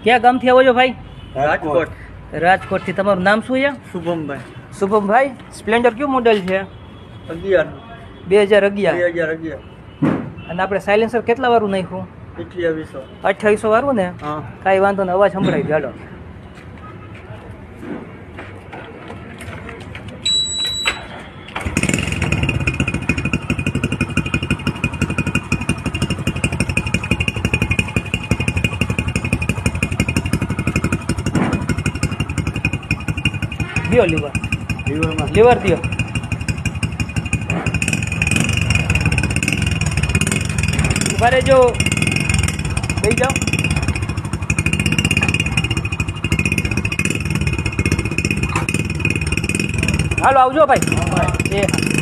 ક્યાં ગામથી આવો છો ભાઈ? રાજકોટ. રાજકોટથી. તમારું નામ શું છે? શુભમભાઈ. શુભમભાઈ. સ્પ્લેન્ડર કયું મોડેલ છે? 11. 2011. 2011. અને આપણે સાયલેન્સર કેટલા વાળું નાખ્યું? 2800. 2800 વાળું ને? હા. કાંઈ વાંધો નહીં, અવાજ સંભળાય ચાલો. દિયો લીવર. લીવર દિયો. ઉભા રહેજો, બેસી જાઓ. હાલો આવજો ભાઈ. એ હા.